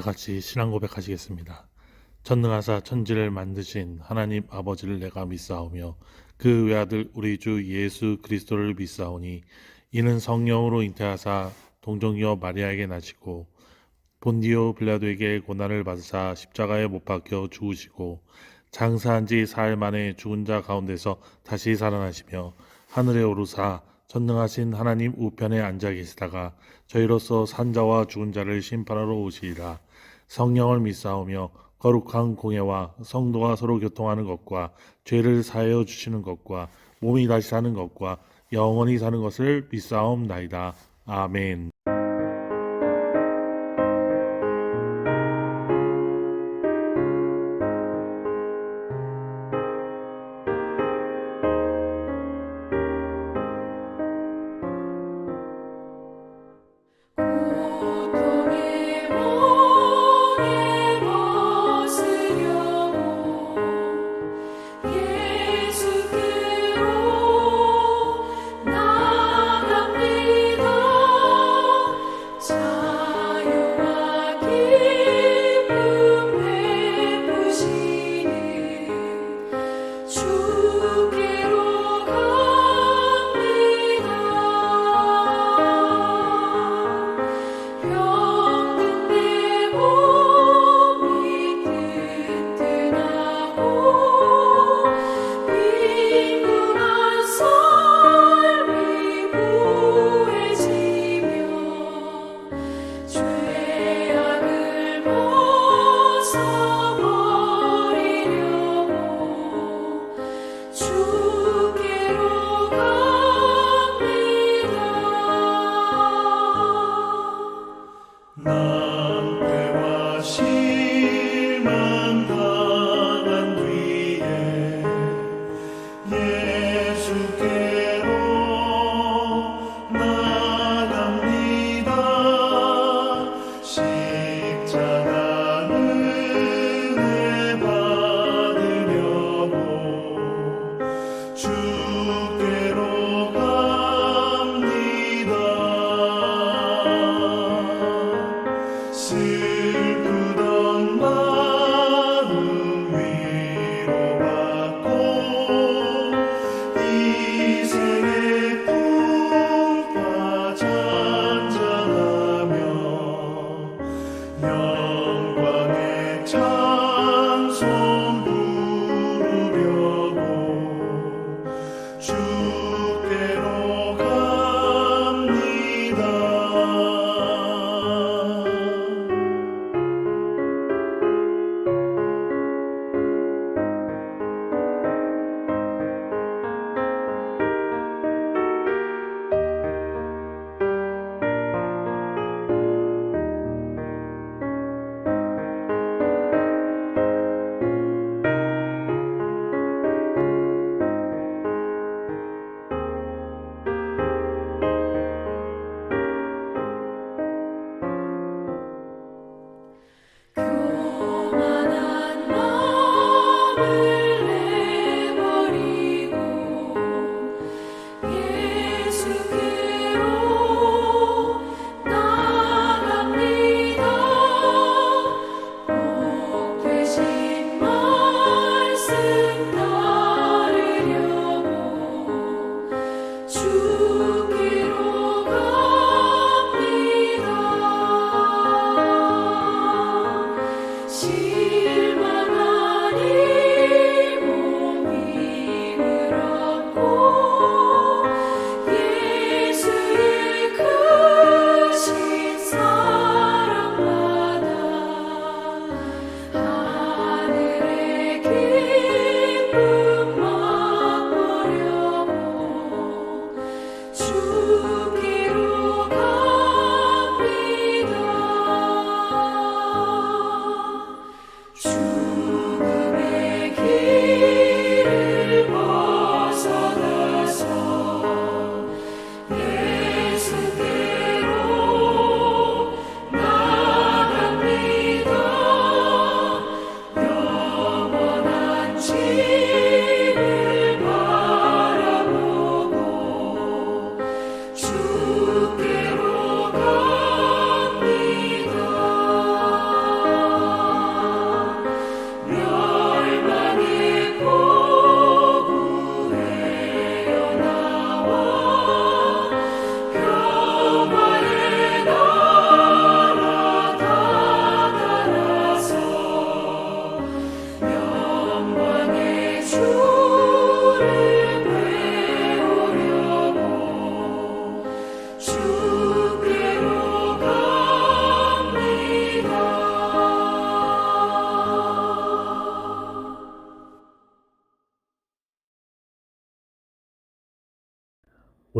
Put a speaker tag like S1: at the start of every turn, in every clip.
S1: 같이 신앙 고백하시겠습니다. 전능하사 천지를 만드신 하나님 아버지를 내가 믿사오며 그 외아들 우리 주 예수 그리스도를 믿사오니 이는 성령으로 잉태하사 동정이여 마리아에게 나시고 본디오 빌라도에게 고난을 받으사 십자가에 못 박혀 죽으시고 장사한 지 사흘 만에 죽은 자 가운데서 다시 살아나시며 하늘에 오르사 전능하신 하나님 우편에 앉아 계시다가 저희로서 산자와 죽은 자를 심판하러 오시리라. 성령을 믿사오며 거룩한 공예와 성도가 서로 교통하는 것과 죄를 사하여 주시는 것과 몸이 다시 사는 것과 영원히 사는 것을 믿사옵나이다. 아멘.
S2: 고통의 몸에 벗으려고 예수께로 나갑니다.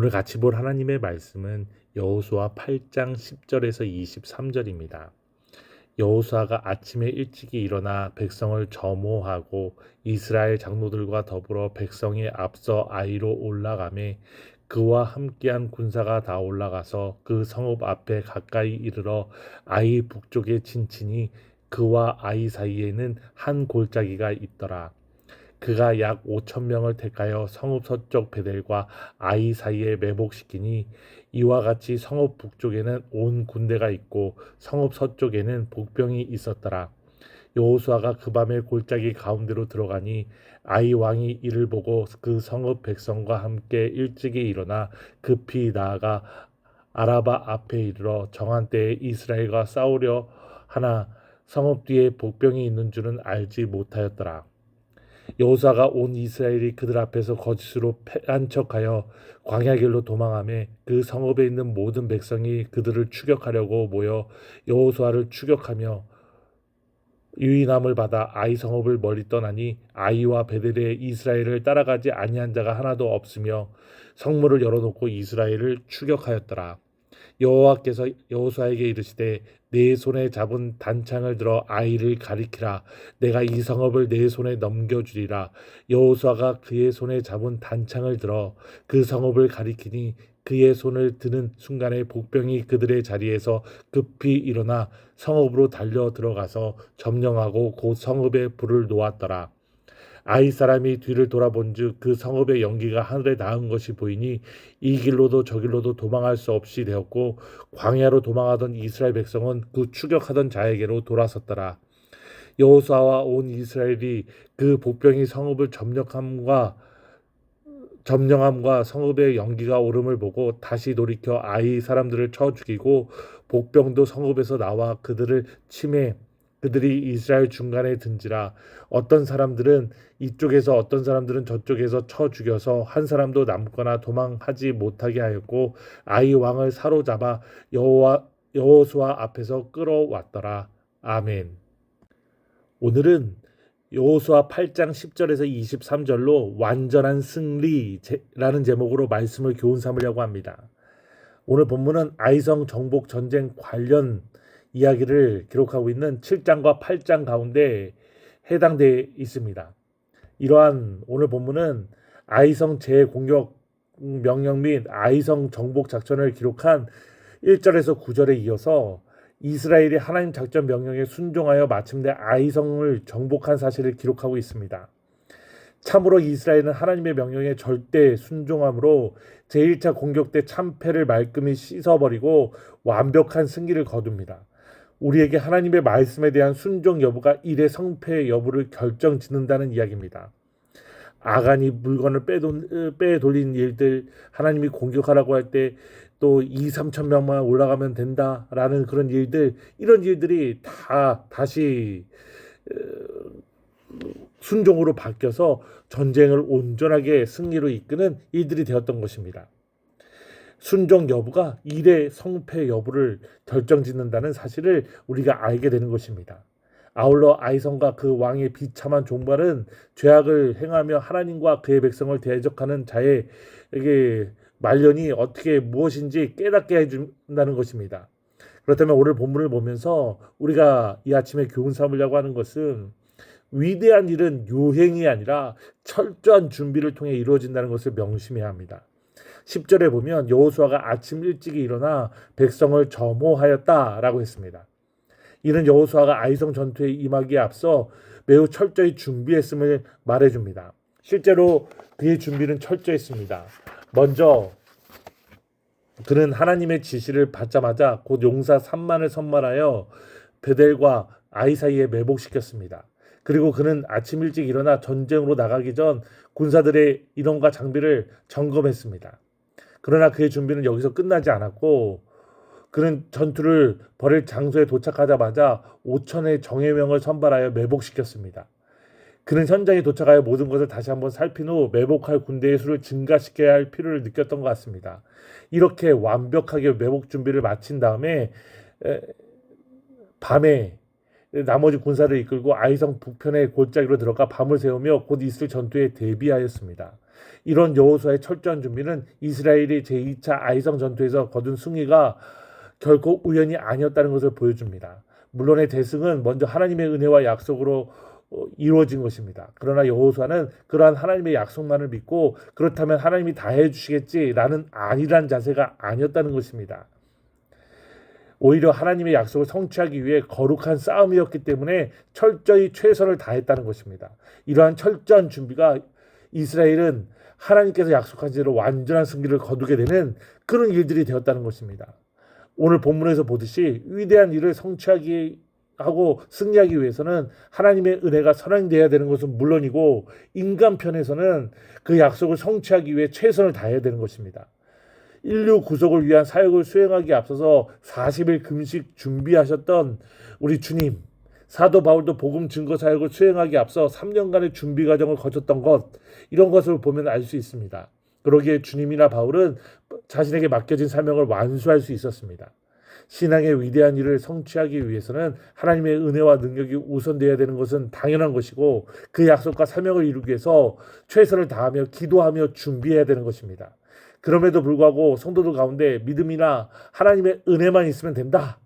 S1: 오늘 같이 볼 하나님의 말씀은 여호수아 8장 10절에서 23절입니다. 여호수아가 아침에 일찍이 일어나 백성을 점호하고 이스라엘 장로들과 더불어 백성이 앞서 아이로 올라가매 그와 함께한 군사가 다 올라가서 그 성읍 앞에 가까이 이르러 아이 북쪽에 진치니 그와 아이 사이에는 한 골짜기가 있더라. 그가 약 5천 명을 택하여 성읍 서쪽 베델과 아이 사이에 매복시키니 이와 같이 성읍 북쪽에는 온 군대가 있고 성읍 서쪽에는 복병이 있었더라. 여호수아가 그 밤에 골짜기 가운데로 들어가니 아이 왕이 이를 보고 그 성읍 백성과 함께 일찍이 일어나 급히 나아가 아라바 앞에 이르러 정한 때에 이스라엘과 싸우려 하나 성읍 뒤에 복병이 있는 줄은 알지 못하였더라. 여호수아가 온 이스라엘이 그들 앞에서 거짓으로 패한 척하여 광야길로 도망하매 그 성읍에 있는 모든 백성이 그들을 추격하려고 모여 여호수아를 추격하며 유인함을 받아 아이 성읍을 멀리 떠나니 아이와 베델에 이스라엘을 따라가지 아니한 자가 하나도 없으며 성문을 열어놓고 이스라엘을 추격하였더라. 여호와께서 여호수아에게 이르시되 네 손에 잡은 단창을 들어 아이를 가리키라. 내가 이 성읍을 네 손에 넘겨주리라. 여호수아가 그의 손에 잡은 단창을 들어 그 성읍을 가리키니 그의 손을 드는 순간에 복병이 그들의 자리에서 급히 일어나 성읍으로 달려 들어가서 점령하고 곧 성읍에 불을 놓았더라. 아이 사람이 뒤를 돌아본즉 그 성읍의 연기가 하늘에 닿은 것이 보이니 이 길로도 저 길로도 도망할 수 없이 되었고 광야로 도망하던 이스라엘 백성은 그 추격하던 자에게로 돌아섰더라. 여호수아와 온 이스라엘이 그 복병이 성읍을 점령함과 성읍의 연기가 오름을 보고 다시 돌이켜 아이 사람들을 쳐 죽이고 복병도 성읍에서 나와 그들을 치매 그들이 이스라엘 중간에 든지라. 어떤 사람들은 이쪽에서 어떤 사람들은 저쪽에서 쳐 죽여서 한 사람도 남거나 도망하지 못하게 하였고 아이 왕을 사로잡아 여호수아 앞에서 끌어왔더라. 아멘. 오늘은 여호수아 8장 10절에서 23절로 완전한 승리라는 제목으로 말씀을 교훈 삼으려고 합니다. 오늘 본문은 아이성 정복 전쟁 관련 이야기를 기록하고 있는 7장과 8장 가운데 해당되어 있습니다. 이러한 오늘 본문은 아이성 재공격 명령 및 아이성 정복 작전을 기록한 1절에서 9절에 이어서 이스라엘이 하나님 작전 명령에 순종하여 마침내 아이성을 정복한 사실을 기록하고 있습니다. 참으로 이스라엘은 하나님의 명령에 절대 순종함으로 제1차 공격 때 참패를 말끔히 씻어버리고 완벽한 승리를 거둡니다. 우리에게 하나님의 말씀에 대한 순종 여부가 일의 성패의 여부를 결정짓는다는 이야기입니다. 아간이 물건을 빼돌린 일들, 하나님이 공격하라고 할 때 또 2-3천 명만 올라가면 된다라는 그런 일들, 이런 일들이 다 다시 순종으로 바뀌어서 전쟁을 온전하게 승리로 이끄는 일들이 되었던 것입니다. 순종 여부가 일의 성패 여부를 결정짓는다는 사실을 우리가 알게 되는 것입니다. 아울러 아이성과 그 왕의 비참한 종말은 죄악을 행하며 하나님과 그의 백성을 대적하는 자에게 말년이 어떻게 무엇인지 깨닫게 해준다는 것입니다. 그렇다면 오늘 본문을 보면서 우리가 이 아침에 교훈 삼으려고 하는 것은 위대한 일은 요행이 아니라 철저한 준비를 통해 이루어진다는 것을 명심해야 합니다. 10절에 보면 여호수아가 아침 일찍이 일어나 백성을 점호하였다라고 했습니다. 이는 여호수아가 아이성 전투에 임하기에 앞서 매우 철저히 준비했음을 말해줍니다. 실제로 그의 준비는 철저했습니다. 먼저 그는 하나님의 지시를 받자마자 곧 용사 3만을 선발하여 베델과 아이 사이에 매복시켰습니다. 그리고 그는 아침 일찍 일어나 전쟁으로 나가기 전 군사들의 인원과 장비를 점검했습니다. 그러나 그의 준비는 여기서 끝나지 않았고 그는 전투를 벌일 장소에 도착하자마자 5천의 정예명을 선발하여 매복시켰습니다. 그는 현장에 도착하여 모든 것을 다시 한번 살핀 후 매복할 군대의 수를 증가시켜야 할 필요를 느꼈던 것 같습니다. 이렇게 완벽하게 매복 준비를 마친 다음에 밤에
S3: 나머지 군사를 이끌고 아이성 북편의 골짜기로 들어가 밤을 새우며 곧 있을 전투에 대비하였습니다. 이런 여호수아의 철저한 준비는 이스라엘이 제2차 아이성 전투에서 거둔 승리가 결코 우연이 아니었다는 것을 보여줍니다. 물론의 대승은 먼저 하나님의 은혜와 약속으로 이루어진 것입니다. 그러나 여호수아는 그러한 하나님의 약속만을 믿고 그렇다면 하나님이 다 해주시겠지라는 안일한 자세가 아니었다는 것입니다. 오히려 하나님의 약속을 성취하기 위해 거룩한 싸움이었기 때문에 철저히 최선을 다했다는 것입니다. 이러한 철저한 준비가 이스라엘은 하나님께서 약속한 대로 완전한 승리를 거두게 되는 그런 일들이 되었다는 것입니다. 오늘 본문에서 보듯이 위대한 일을 성취하기 하고 승리하기 위해서는 하나님의 은혜가 선행되어야 되는 것은 물론이고 인간 편에서는 그 약속을 성취하기 위해 최선을 다해야 되는 것입니다. 인류 구속을 위한 사역을 수행하기에 앞서서 40일 금식 준비하셨던 우리 주님, 사도 바울도 복음 증거 사역을 수행하기에 앞서 3년간의 준비 과정을 거쳤던 것, 이런 것을 보면 알 수 있습니다. 그러기에 주님이나 바울은 자신에게 맡겨진 사명을 완수할 수 있었습니다. 신앙의 위대한 일을 성취하기 위해서는 하나님의 은혜와 능력이 우선되어야 되는 것은 당연한 것이고 그 약속과 사명을 이루기 위해서 최선을 다하며 기도하며 준비해야 되는 것입니다. 그럼에도 불구하고 성도들 가운데 믿음이나 하나님의 은혜만 있으면 된다,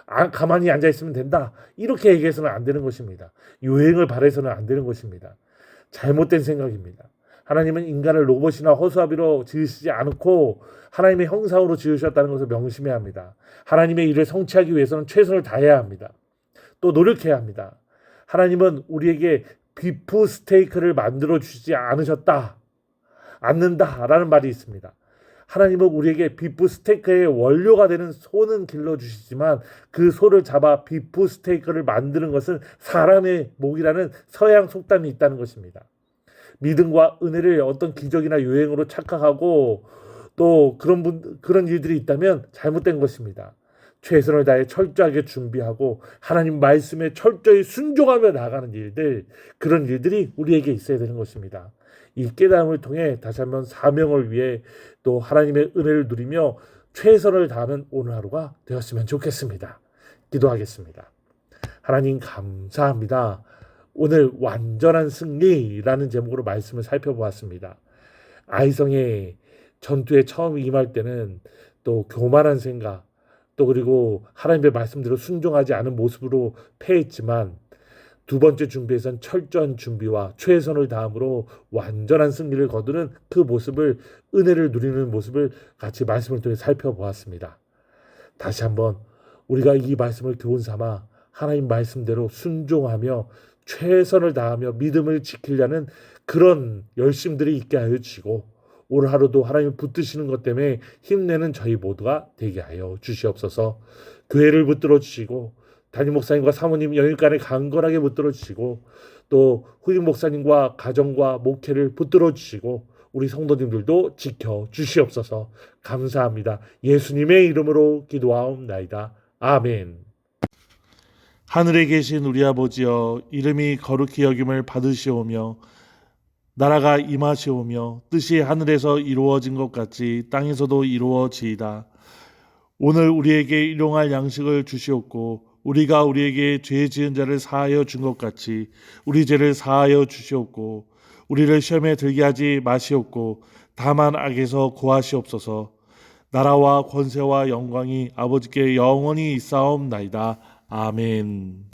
S3: 가만히 앉아있으면 된다, 이렇게 얘기해서는 안 되는 것입니다. 유행을 바라서는 안 되는 것입니다. 잘못된 생각입니다. 하나님은 인간을 로봇이나 허수아비로 지으시지 않고 하나님의 형상으로 지으셨다는 것을 명심해야 합니다. 하나님의 일을 성취하기 위해서는 최선을 다해야 합니다. 또 노력해야 합니다. 하나님은 우리에게 비프 스테이크를 만들어 주시지 않는다라는 말이 있습니다. 하나님은 우리에게 비프 스테이크의 원료가 되는 소는 길러주시지만 그 소를 잡아 비프 스테이크를 만드는 것은 사람의 목이라는 서양 속담이 있다는 것입니다. 믿음과 은혜를 어떤 기적이나 유행으로 착각하고 또 그런 일들이 있다면 잘못된 것입니다. 최선을 다해 철저하게 준비하고 하나님 말씀에 철저히 순종하며 나가는 일들, 그런 일들이 우리에게 있어야 되는 것입니다. 이 깨달음을 통해 다시 한번 사명을 위해 또 하나님의 은혜를 누리며 최선을 다하는 오늘 하루가 되었으면 좋겠습니다. 기도하겠습니다. 하나님 감사합니다. 오늘 완전한 승리라는 제목으로 말씀을 살펴보았습니다. 아이성의 전투에 처음 임할 때는 또 교만한 생각, 또 그리고 하나님의 말씀대로 순종하지 않은 모습으로 패했지만 두 번째 준비에선 철저한 준비와 최선을 다함으로 완전한 승리를 거두는 그 모습을, 은혜를 누리는 모습을 같이 말씀을 통해 살펴보았습니다. 다시 한번 우리가 이 말씀을 교훈 삼아 하나님 말씀대로 순종하며 최선을 다하며 믿음을 지키려는 그런 열심들이 있게 하여 주시고 오늘 하루도 하나님 붙드시는 것 때문에 힘내는 저희 모두가 되게 하여 주시옵소서. 교회를 붙들어 주시고 담임 목사님과 사모님 영일간에 강건하게 붙들어 주시고 또 후임 목사님과 가정과 목회를 붙들어 주시고 우리 성도님들도 지켜 주시옵소서. 감사합니다. 예수님의 이름으로 기도하옵나이다. 아멘.
S1: 하늘에 계신 우리 아버지여, 이름이 거룩히 여김을 받으시오며 나라가 임하시오며 뜻이 하늘에서 이루어진 것 같이 땅에서도 이루어지이다. 오늘 우리에게 일용할 양식을 주시옵고 우리가 우리에게 죄 지은 자를 사하여 준 것 같이 우리 죄를 사하여 주시옵고 우리를 시험에 들게 하지 마시옵고 다만 악에서 구하시옵소서. 나라와 권세와 영광이 아버지께 영원히 있사옵나이다. 아멘.